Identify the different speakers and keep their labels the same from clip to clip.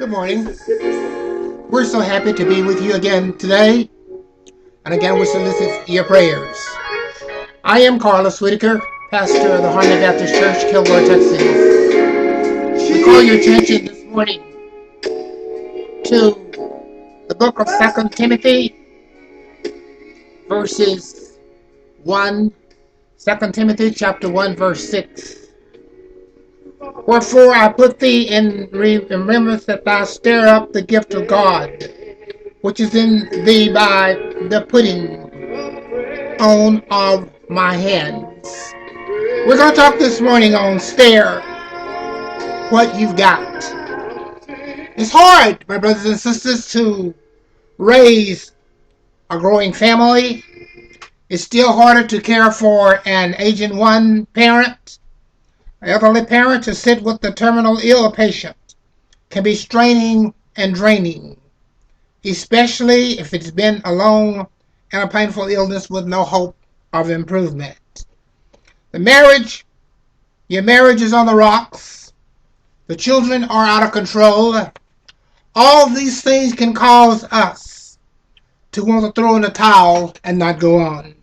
Speaker 1: Good morning. We're so happy to be with you again today. And again, we solicit your prayers. I am Carlos Whitaker, pastor of the Harmony Baptist Church, Kilgore, Texas. We call your attention this morning to the book of 2 Timothy, verses 1, 2 Timothy chapter 1, verse 6. Wherefore I put thee in remembrance that thou stir up the gift of God, which is in thee by the putting on of my hands. We're going to talk this morning on stare what you've got. It's hard, my brothers and sisters, to raise a growing family. It's still harder to care for an aging one parent. An elderly parent to sit with the terminal ill patient can be straining and draining, especially if it's been a long and a painful illness with no hope of improvement. Your marriage is on the rocks. The children are out of control. All these things can cause us to want to throw in the towel and not go on.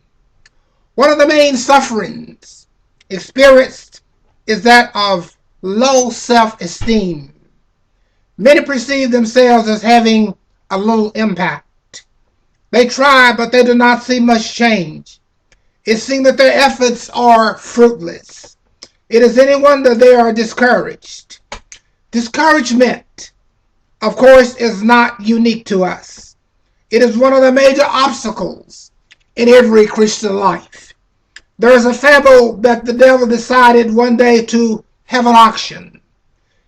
Speaker 1: One of the main sufferings experienced is that of low self-esteem. Many perceive themselves as having a little impact. They try, but they do not see much change. It seems that their efforts are fruitless. It is any wonder they are discouraged. Discouragement, of course, is not unique to us. It is one of the major obstacles in every Christian life. There is a fable that the devil decided one day to have an auction.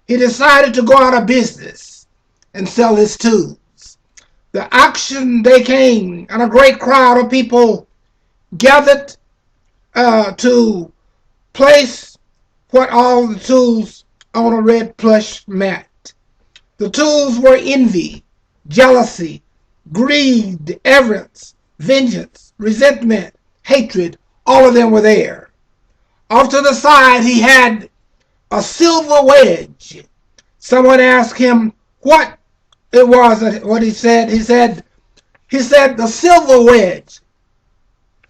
Speaker 1: He decided to go out of business and sell his tools. The auction day came, and a great crowd of people gathered to place all the tools on a red plush mat. The tools were envy, jealousy, greed, avarice, vengeance, resentment, hatred. All of them were there. Off to the side, he had a silver wedge. Someone asked him what it was, what he said. He said, the silver wedge.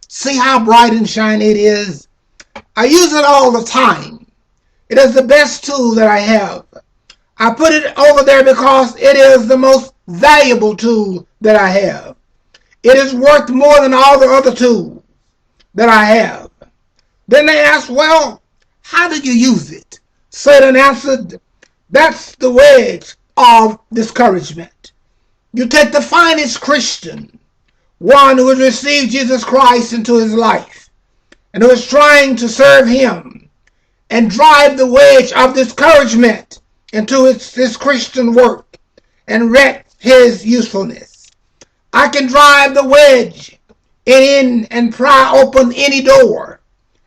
Speaker 1: See how bright and shiny it is? I use it all the time. It is the best tool that I have. I put it over there because it is the most valuable tool that I have. It is worth more than all the other tools that I have. Then they asked, well, how do you use it? Satan answered, that's the wedge of discouragement. You take the finest Christian, one who has received Jesus Christ into his life, and who is trying to serve him, and drive the wedge of discouragement into his Christian work, and wreck his usefulness. I can drive the wedge in and pry open any door,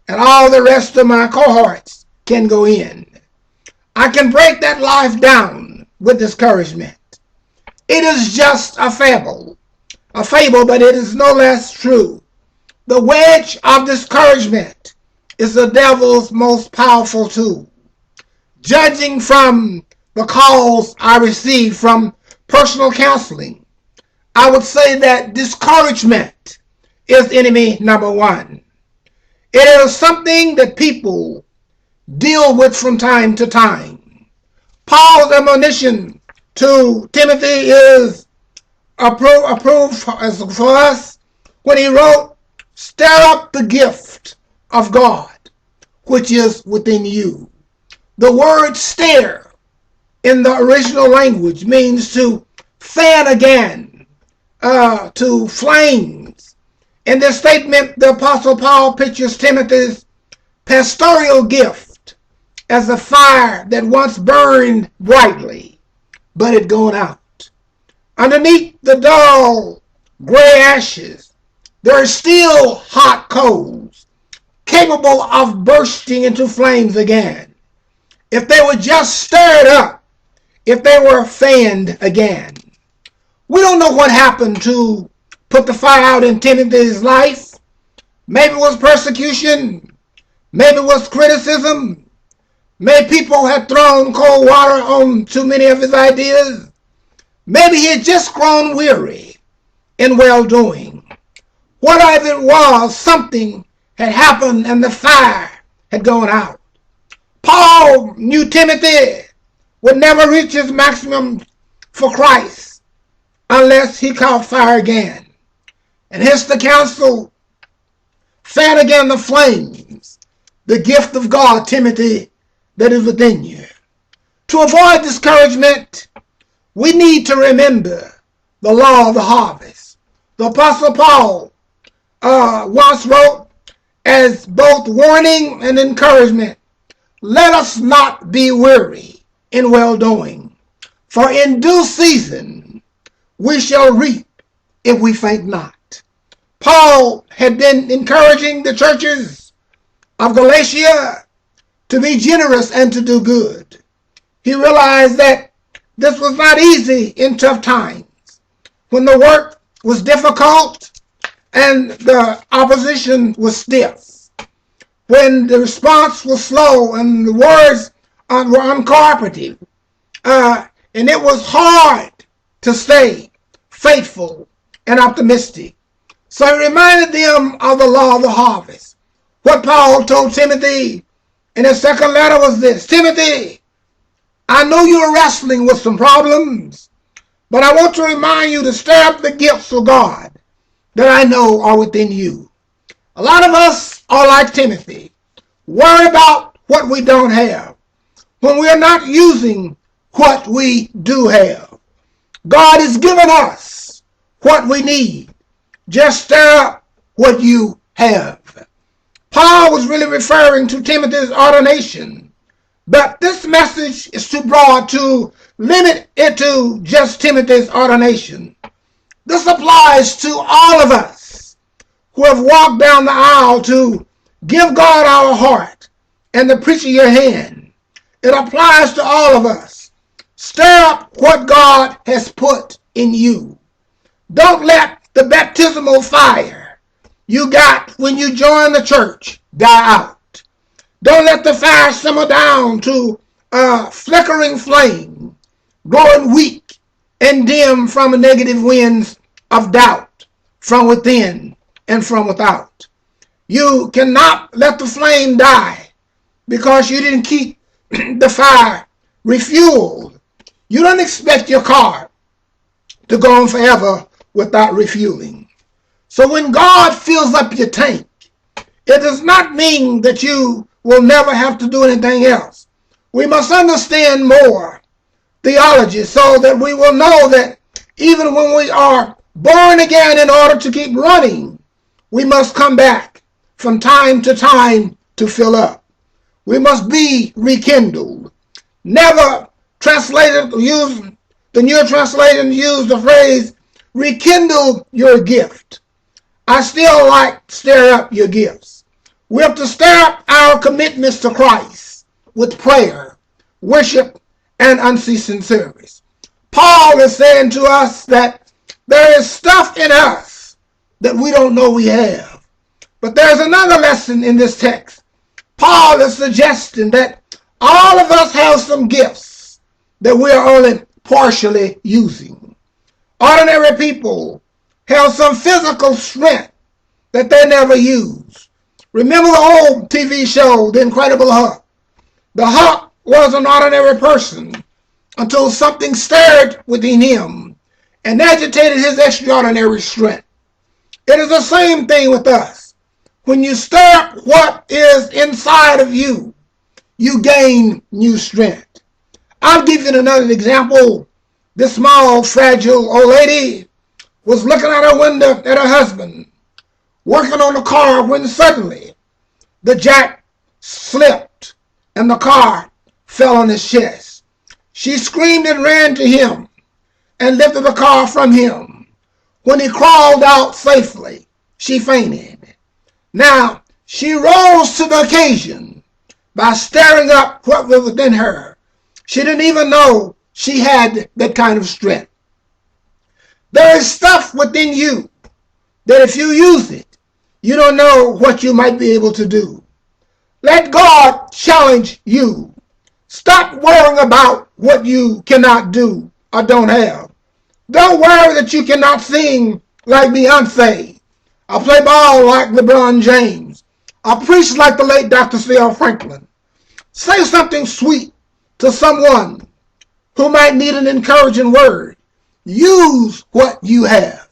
Speaker 1: and all the rest of my cohorts can go in. I can break that life down with discouragement. It is just a fable, but it is no less true. The wedge of discouragement is the devil's most powerful tool. Judging from the calls I receive from personal counseling, I would say that discouragement is enemy number one. It is something that people deal with from time to time. Paul's admonition to Timothy is approved for us when he wrote, stir up the gift of God which is within you. The word stare in the original language means to fan again, to flames. In this statement, the Apostle Paul pictures Timothy's pastoral gift as a fire that once burned brightly, but had gone out. Underneath the dull gray ashes, there are still hot coals, capable of bursting into flames again. If they were just stirred up, if they were fanned again. We don't know what happened to put the fire out in Timothy's life. Maybe it was persecution. Maybe it was criticism. Maybe people had thrown cold water on too many of his ideas. Maybe he had just grown weary in well-doing. Whatever it was, something had happened and the fire had gone out. Paul knew Timothy would never reach his maximum for Christ unless he caught fire again. And hence the counsel, fan again the flames, the gift of God, Timothy, that is within you. To avoid discouragement, we need to remember the law of the harvest. The Apostle Paul once wrote as both warning and encouragement, let us not be weary in well-doing, for in due season we shall reap if we faint not. Paul had been encouraging the churches of Galatia to be generous and to do good. He realized that this was not easy in tough times, when the work was difficult and the opposition was stiff, when the response was slow and the words were uncooperative, and it was hard to stay faithful and optimistic. So he reminded them of the law of the harvest. What Paul told Timothy in his second letter was this: Timothy, I know you're wrestling with some problems, but I want to remind you to stir up the gifts of God that I know are within you. A lot of us are like Timothy, worried about what we don't have when we are not using what we do have. God has given us what we need. Just stir up what you have. Paul was really referring to Timothy's ordination, but this message is too broad to limit it to just Timothy's ordination. This applies to all of us who have walked down the aisle to give God our heart and the preach of your hand. It applies to all of us. Stir up what God has put in you. Don't let the baptismal fire you got when you joined the church die out. Don't let the fire simmer down to a flickering flame, growing weak and dim from the negative winds of doubt from within and from without. You cannot let the flame die because you didn't keep the fire refueled. You don't expect your car to go on forever without refueling. So when God fills up your tank, it does not mean that you will never have to do anything else. We must understand more theology so that we will know that even when we are born again, in order to keep running, we must come back from time to time to fill up. We must be rekindled. Never translated, use the New Translation, use the phrase, rekindle your gift. I still like stir up your gifts. We have to stir up our commitments to Christ with prayer, worship, and unceasing service. Paul is saying to us that there is stuff in us that we don't know we have. But there's another lesson in this text. Paul is suggesting that all of us have some gifts that we are only partially using. Ordinary people have some physical strength that they never use. Remember the old TV show, The Incredible Hulk? The Hulk was an ordinary person until something stirred within him and agitated his extraordinary strength. It is the same thing with us. When you stir up what is inside of you, you gain new strength. I'll give you another example. This small, fragile old lady was looking out her window at her husband, working on the car, when suddenly the jack slipped and the car fell on his chest. She screamed and ran to him and lifted the car from him. When he crawled out safely, she fainted. Now, she rose to the occasion by stirring up what was within her. She didn't even know she had that kind of strength. There is stuff within you that if you use it, you don't know what you might be able to do. Let God challenge you Stop worrying about what you cannot do or don't have. Don't worry that you cannot sing like Beyonce, or play ball like LeBron James, or preach like the late Dr. C.L. Franklin. Say something sweet to someone who might need an encouraging word. Use what you have.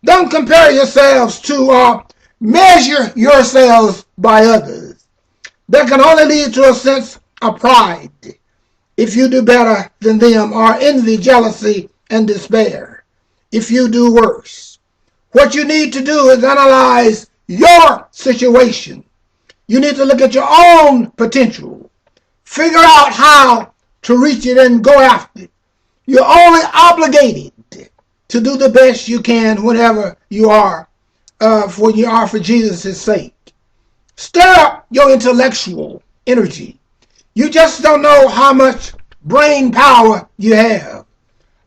Speaker 1: Don't compare yourselves to or measure yourselves by others. That can only lead to a sense of pride if you do better than them, or envy, jealousy, and despair if you do worse. What you need to do is analyze your situation. You need to look at your own potential. Figure out how to reach it and go after it. You're only obligated to do the best you can whenever you are, when you are for Jesus' sake. Stir up your intellectual energy. You just don't know how much brain power you have.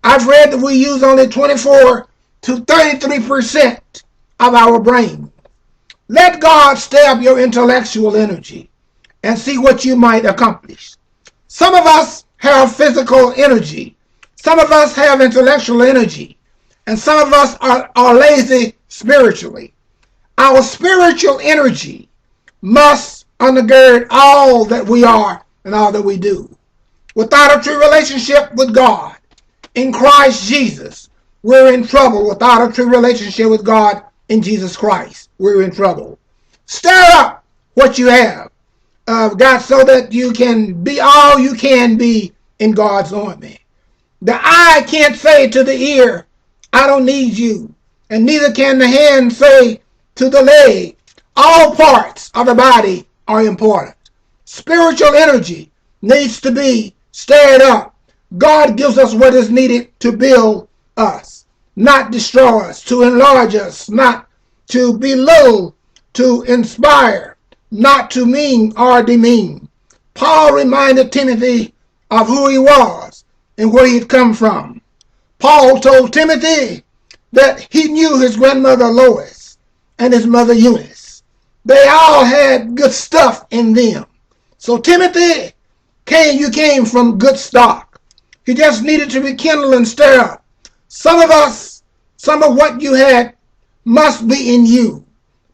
Speaker 1: I've read that we use only 24 to 33% of our brain. Let God stir up your intellectual energy and see what you might accomplish. Some of us have physical energy. Some of us have intellectual energy. And some of us are lazy spiritually. Our spiritual energy must undergird all that we are and all that we do. Without a true relationship with God in Christ Jesus, we're in trouble. Without a true relationship with God in Jesus Christ, we're in trouble. Stir up what you have, God, so that you can be all you can be in God's army. The eye can't say to the ear, I don't need you. And neither can the hand say to the leg. All parts of the body are important. Spiritual energy needs to be stirred up. God gives us what is needed to build us, not destroy us, to enlarge us, not to belittle, to inspire, not to mean or demean. Paul reminded Timothy of who he was and where he had come from. Paul told Timothy that he knew his grandmother Lois and his mother Eunice. They all had good stuff in them. So Timothy, you came from good stock. You just needed to rekindle and stir up. Some of what you had must be in you.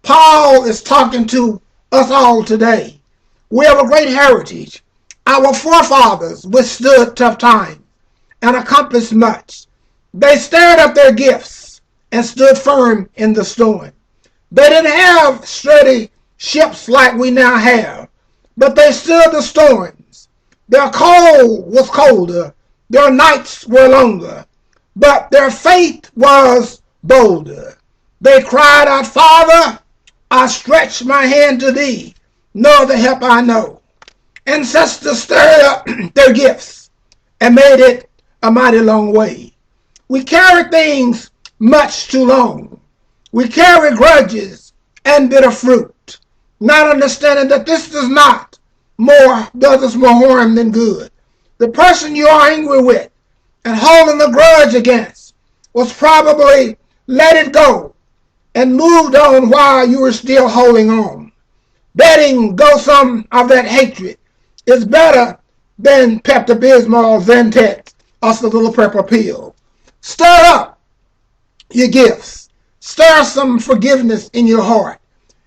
Speaker 1: Paul is talking to us all today. We have a great heritage. Our forefathers withstood tough times and accomplished much. They stirred up their gifts and stood firm in the storm. They didn't have sturdy ships like we now have, but they stood the storms. Their cold was colder, their nights were longer, but their faith was bolder. They cried out, Father, I stretch my hand to thee, no other help I know. Ancestors stirred up their gifts and made it a mighty long way. We carry things much too long. We carry grudges and bitter fruit, not understanding that this does us more harm than good. The person you are angry with and holding the grudge against was probably let it go and moved on while you were still holding on. Letting go some of that hatred is better than Pepto-Bismol, Zentex, or the little purple pill. Stir up your gifts. Stir some forgiveness in your heart.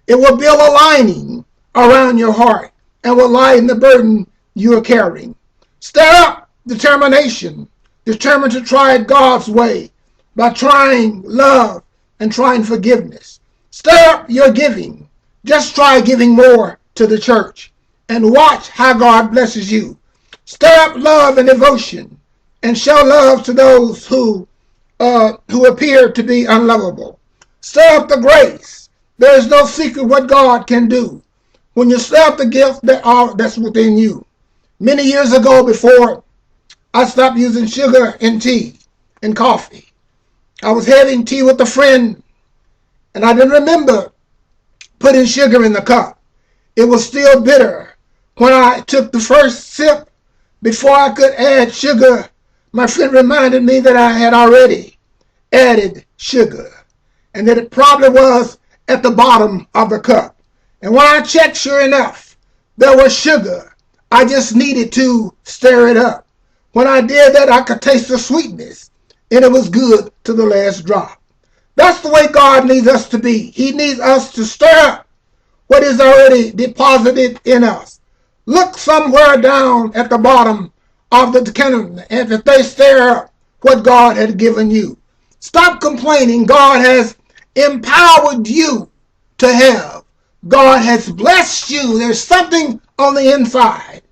Speaker 1: It will build a lining around your heart and will lighten the burden you are carrying. Stir up determination. Determined to try it God's way by trying love and trying forgiveness. Stir up your giving. Just try giving more to the church and watch how God blesses you. Stir up love and devotion and show love to those who appear to be unlovable. Stir up the grace. There is no secret what God can do when you stir up the gift that's within you. Many years ago, before I stopped using sugar in tea and coffee, I was having tea with a friend, and I didn't remember putting sugar in the cup. It was still bitter. When I took the first sip, before I could add sugar, my friend reminded me that I had already added sugar, and that it probably was at the bottom of the cup. And when I checked, sure enough, there was sugar I just needed to stir it up. When I did that, I could taste the sweetness, and it was good to the last drop. That's the way God needs us to be. He needs us to stir up what is already deposited in us. Look somewhere down at the bottom of the kingdom, and if they stir up what God had given you. Stop complaining. God has empowered you to have. God has blessed you. There's something on the inside.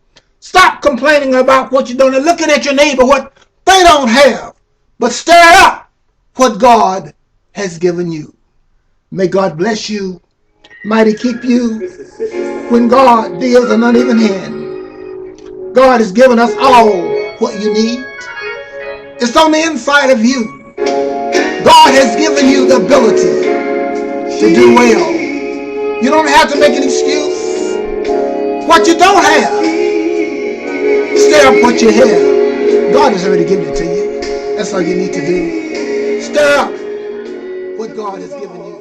Speaker 1: Stop complaining about what you don't, and looking at your neighbor, what they don't have. But stir up what God has given you. May God bless you. Mighty keep you. When God deals an uneven hand, God has given us all what you need. It's on the inside of you. God has given you the ability to do well. You don't have to make an excuse. What you don't have, stir up what you have. God has already given it to you. That's all you need to do. Stir up what God has given you.